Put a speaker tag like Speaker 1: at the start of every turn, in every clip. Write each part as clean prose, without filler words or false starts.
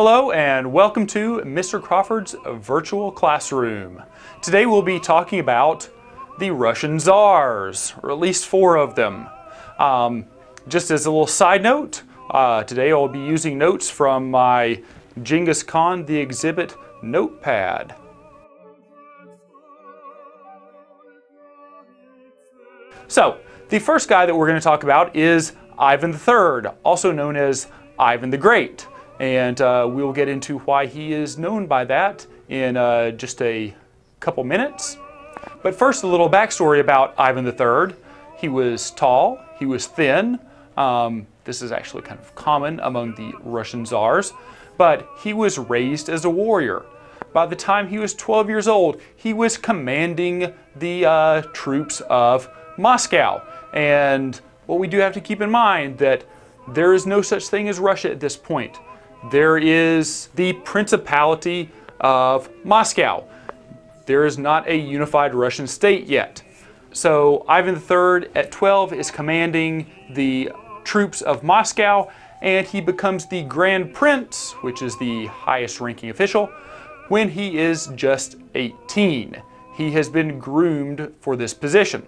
Speaker 1: Hello and welcome to Mr. Crawford's virtual classroom. Today we'll be talking about the Russian Tsars, or at least 4 of them. Just as a little side note, today I'll be using notes from my Genghis Khan the Exhibit notepad. So, the first guy that we're going to talk about is Ivan III, also known as Ivan the Great. And we'll get into why he is known by that in just a couple minutes. But first, a little backstory about Ivan III. He was tall, he was thin. This is actually kind of common among the Russian Tsars. But he was raised as a warrior. By the time he was 12 years old, he was commanding the troops of Moscow. And what we do have to keep in mind that there is no such thing as Russia at this point. There is the Principality of Moscow. There is not a unified Russian state yet. So Ivan III at 12 is commanding the troops of Moscow, and he becomes the Grand Prince, which is the highest ranking official, when he is just 18. He has been groomed for this position.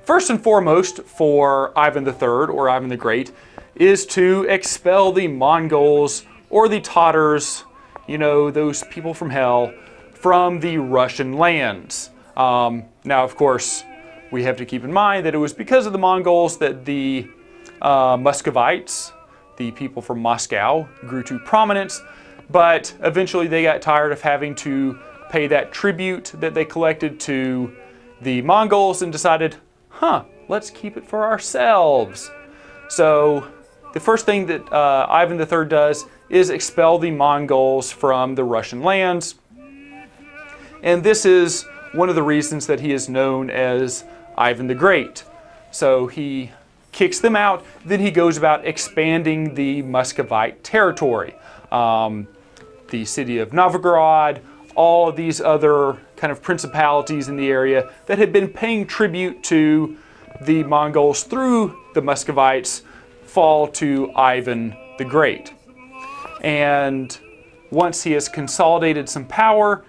Speaker 1: First and foremost for Ivan III, or Ivan the Great, is to expel the Mongols or the Tatars, you know, those people from hell, from the Russian lands. Now, of course, we have to keep in mind that it was because of the Mongols that the Muscovites, the people from Moscow, grew to prominence, but eventually they got tired of having to pay that tribute that they collected to the Mongols and decided, let's keep it for ourselves. So the first thing that Ivan III does is expel the Mongols from the Russian lands. And this is one of the reasons that he is known as Ivan the Great. So he kicks them out, then he goes about expanding the Muscovite territory. The city of Novgorod, all of these other kind of principalities in the area that had been paying tribute to the Mongols through the Muscovites fall to Ivan the Great. And once he has consolidated some power,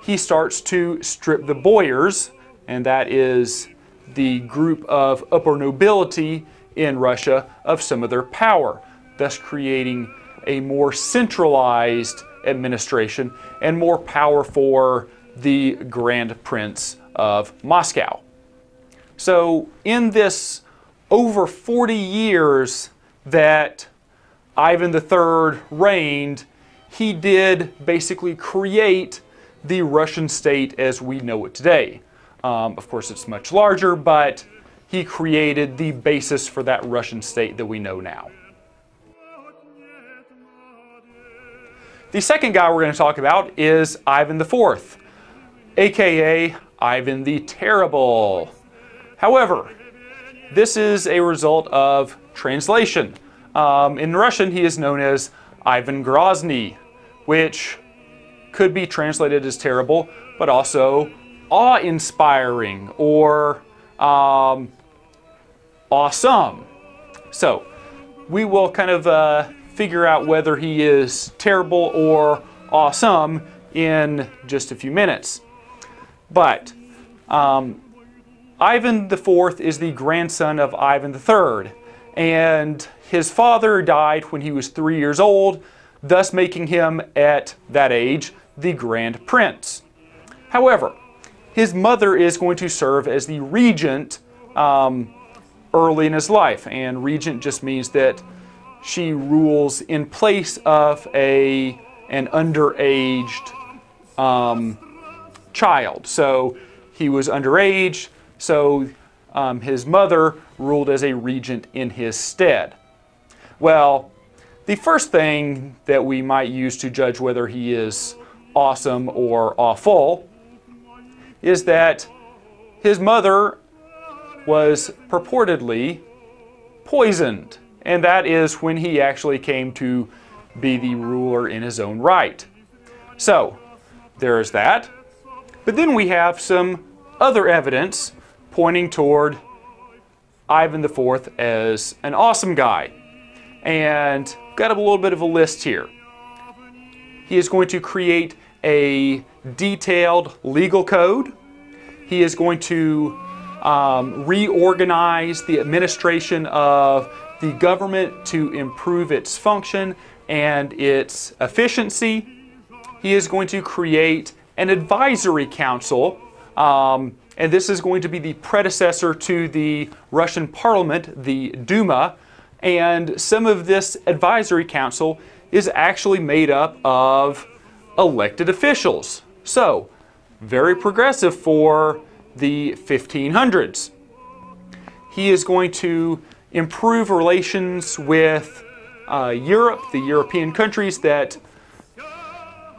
Speaker 1: he starts to strip the boyars, and that is the group of upper nobility in Russia, of some of their power, thus creating a more centralized administration and more power for the Grand Prince of Moscow. So in this over 40 years that Ivan III reigned, he did basically create the Russian state as we know it today. Of course, it's much larger, but he created the basis for that Russian state that we know now. The second guy we're going to talk about is Ivan IV, aka Ivan the Terrible. However, this is a result of translation. In Russian, he is known as Ivan Grozny, which could be translated as terrible, but also awe-inspiring or awesome. So, we will kind of figure out whether he is terrible or awesome in just a few minutes. But Ivan IV is the grandson of Ivan III, and his father died when he was 3 years old, thus making him, at that age, the Grand Prince. However, his mother is going to serve as the regent early in his life, and regent just means that she rules in place of an underaged child. So he was underage, so his mother ruled as a regent in his stead. Well, the first thing that we might use to judge whether he is awesome or awful is that his mother was purportedly poisoned, and that is when he actually came to be the ruler in his own right. So, there is that. But then we have some other evidence pointing toward Ivan IV as an awesome guy. And got a little bit of a list here. He is going to create a detailed legal code. He is going to reorganize the administration of the government to improve its function and its efficiency. He is going to create an advisory council, and this is going to be the predecessor to the Russian parliament, the Duma, and some of this advisory council is actually made up of elected officials. So, very progressive for the 1500s. He is going to improve relations with Europe, the European countries that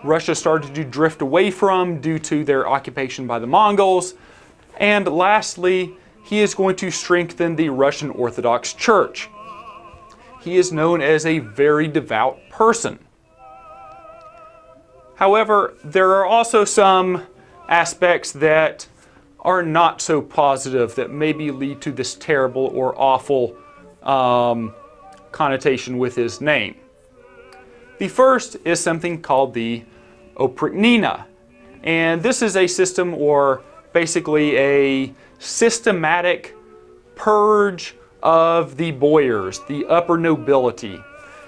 Speaker 1: Russia started to drift away from due to their occupation by the Mongols. And lastly, he is going to strengthen the Russian Orthodox Church. He is known as a very devout person. However, there are also some aspects that are not so positive that maybe lead to this terrible or awful connotation with his name. The first is something called the Oprichnina, and this is a system, or basically a systematic purge of the boyars, the upper nobility,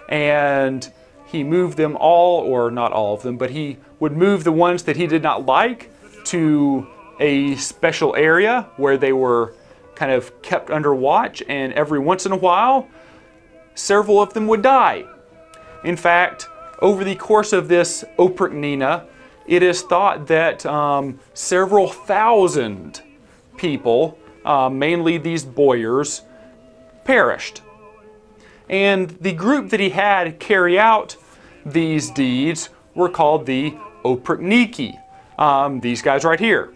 Speaker 1: and he moved them all, or not all of them, but he would move the ones that he did not like to a special area where they were kind of kept under watch, and every once in a while several of them would die. In fact, over the course of this Oprichnina, it is thought that several thousand people, mainly these boyars, perished. And the group that he had carry out these deeds were called the Oprichniki. These guys right here.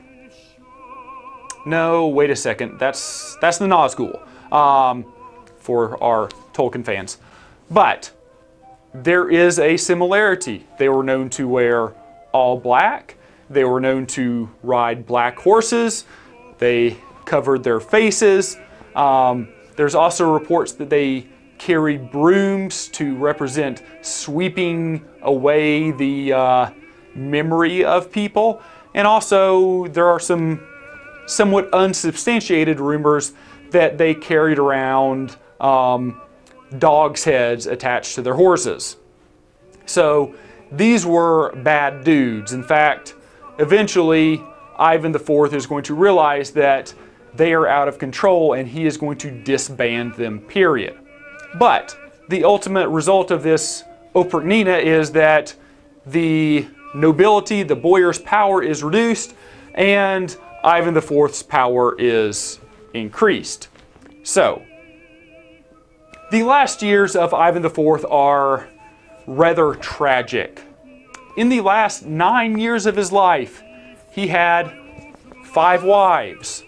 Speaker 1: No, wait a second. That's the Nazgul, for our Tolkien fans. But there is a similarity. They were known to wear all black. They were known to ride black horses. They covered their faces. There's also reports that they carried brooms to represent sweeping away the memory of people. And also there are some somewhat unsubstantiated rumors that they carried around dogs' heads attached to their horses. So these were bad dudes. In fact, eventually Ivan IV is going to realize that they are out of control and he is going to disband them, period. But the ultimate result of this Oprichnina is that the nobility, the boyar's power is reduced and Ivan IV's power is increased. So, the last years of Ivan IV are rather tragic. In the last 9 years of his life, he had 5 wives,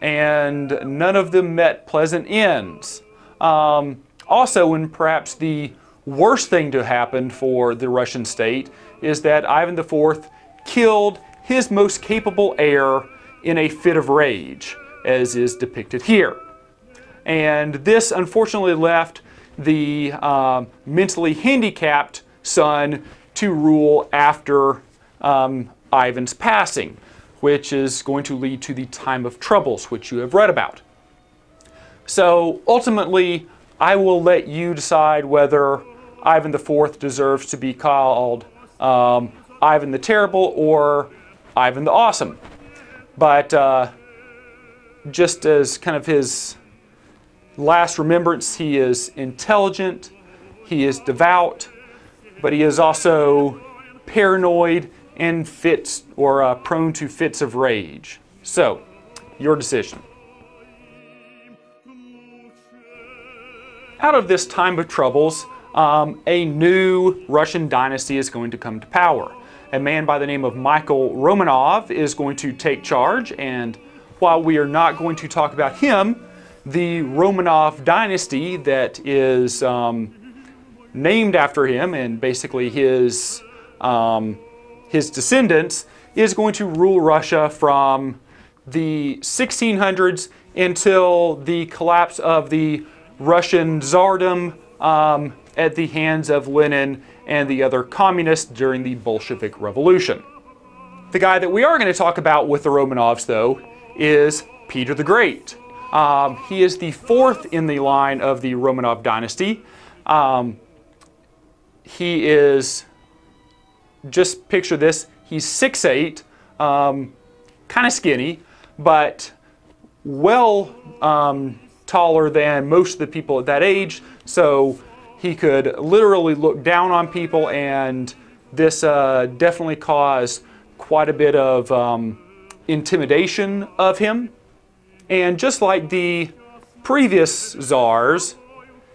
Speaker 1: and none of them met pleasant ends. Also, and perhaps the worst thing to happen for the Russian state is that Ivan IV killed his most capable heir in a fit of rage, as is depicted here. And this unfortunately left the mentally handicapped son to rule after Ivan's passing, which is going to lead to the time of troubles, which you have read about. So ultimately, I will let you decide whether Ivan IV deserves to be called Ivan the Terrible or Ivan the Awesome. But just as kind of his last remembrance, he is intelligent, he is devout, but he is also paranoid and fits or prone to fits of rage. So, your decision. Out of this time of troubles, a new Russian dynasty is going to come to power. A man by the name of Michael Romanov is going to take charge, and while we are not going to talk about him, the Romanov dynasty that is named after him, and basically his descendants, is going to rule Russia from the 1600s until the collapse of the Russian Tsardom at the hands of Lenin and the other communists during the Bolshevik Revolution. The guy that we are going to talk about with the Romanovs, though, is Peter the Great. He is the fourth in the line of the Romanov dynasty. He is, just picture this, he's 6'8", kind of skinny, but well taller than most of the people at that age, so he could literally look down on people, and this definitely caused quite a bit of intimidation of him. And just like the previous Tsars,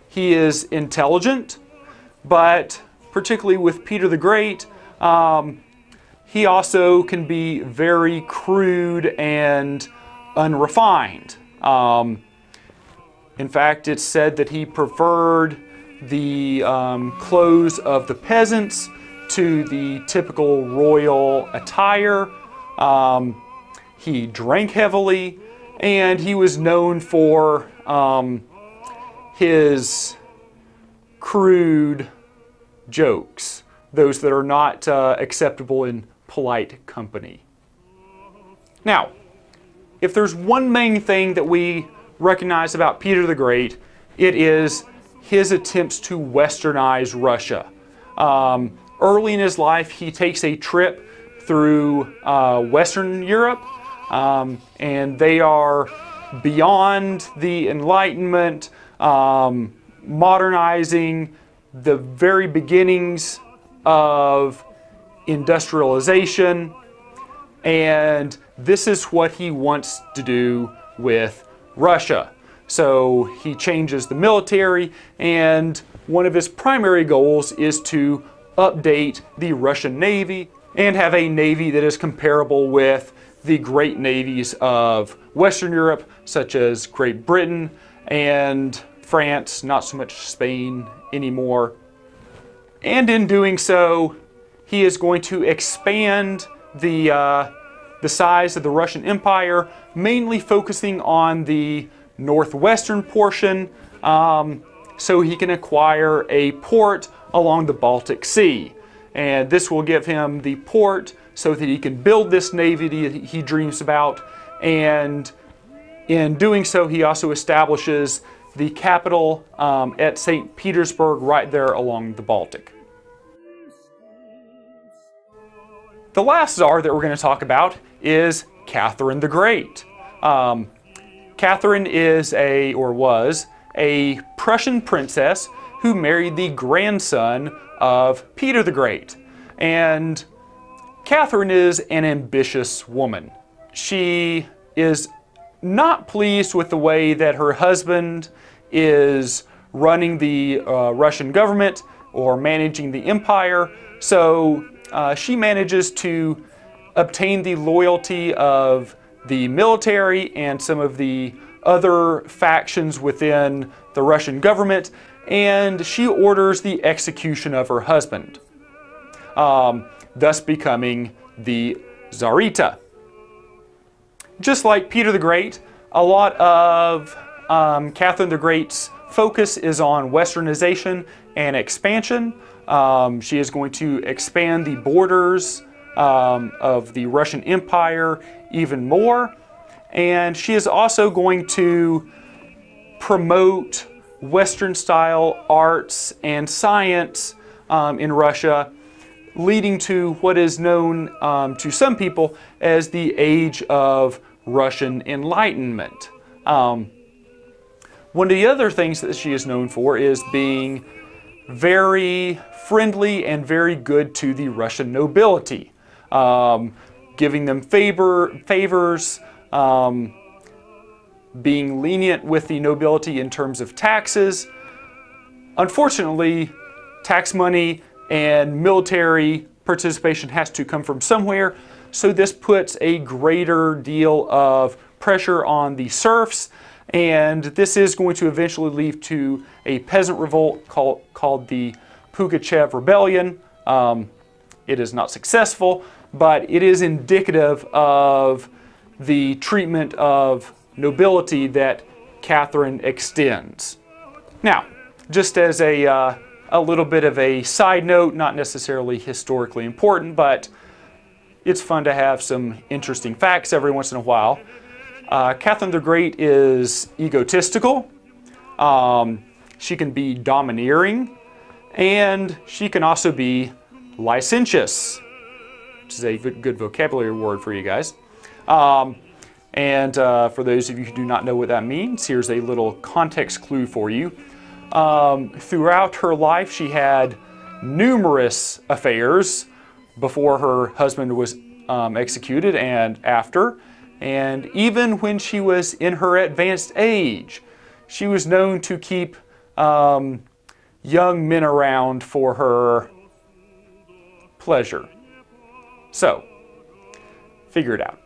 Speaker 1: he is intelligent, but particularly with Peter the Great, he also can be very crude and unrefined. In fact, it's said that he preferred the clothes of the peasants to the typical royal attire. He drank heavily, and he was known for his crude jokes, those that are not acceptable in polite company. Now, if there's one main thing that we recognize about Peter the Great, it is his attempts to westernize Russia. Early in his life, he takes a trip through Western Europe, and they are beyond the Enlightenment, modernizing the very beginnings of industrialization, and this is what he wants to do with Russia. So he changes the military, and one of his primary goals is to update the Russian Navy and have a navy that is comparable with the great navies of Western Europe, such as Great Britain and France, not so much Spain anymore. And in doing so, he is going to expand the size of the Russian Empire, mainly focusing on the northwestern portion, so he can acquire a port along the Baltic Sea. And this will give him the port so that he can build this navy that he dreams about. And in doing so, he also establishes the capital at St. Petersburg, right there along the Baltic. The last Tsar that we're going to talk about is Catherine the Great. Catherine is was a Prussian princess who married the grandson of Peter the Great. And Catherine is an ambitious woman. She is not pleased with the way that her husband is running the Russian government or managing the empire, so she manages to obtain the loyalty of the military and some of the other factions within the Russian government, and she orders the execution of her husband, thus becoming the Tsarita. Just like Peter the Great, a lot of Catherine the Great's focus is on westernization and expansion. She is going to expand the borders of the Russian Empire even more, and she is also going to promote Western-style arts and science in Russia, leading to what is known to some people as the Age of Russian Enlightenment. One of the other things that she is known for is being very friendly and very good to the Russian nobility, giving them favors, being lenient with the nobility in terms of taxes. Unfortunately, tax money and military participation has to come from somewhere, so this puts a greater deal of pressure on the serfs, and this is going to eventually lead to a peasant revolt called the Pugachev Rebellion. It is not successful, but it is indicative of the treatment of nobility that Catherine extends. Now, just as a a little bit of a side note, not necessarily historically important, but it's fun to have some interesting facts every once in a while. Catherine the Great is egotistical. She can be domineering, and she can also be licentious, which is a good vocabulary word for you guys. For those of you who do not know what that means, here's a little context clue for you. Throughout her life, she had numerous affairs before her husband was executed and after. And even when she was in her advanced age, she was known to keep young men around for her pleasure. So, figure it out.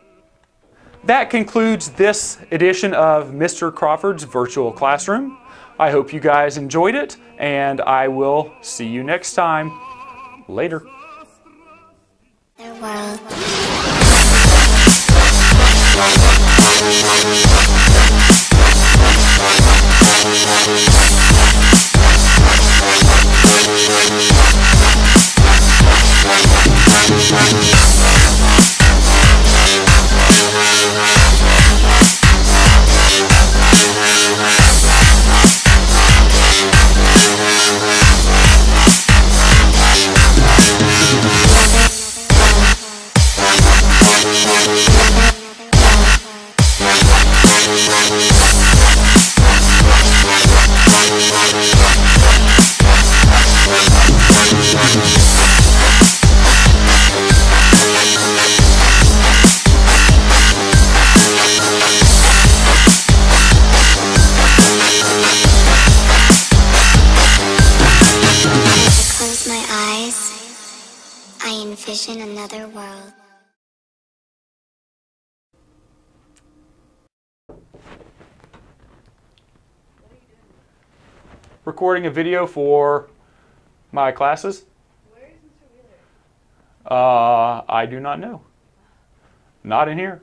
Speaker 1: That concludes this edition of Mr. Crawford's Virtual Classroom. I hope you guys enjoyed it, and I will see you next time. Later.
Speaker 2: I envision another world.
Speaker 1: Recording a video for my classes.
Speaker 3: Where is Mr. Wheeler?
Speaker 1: I do not know. Not in here.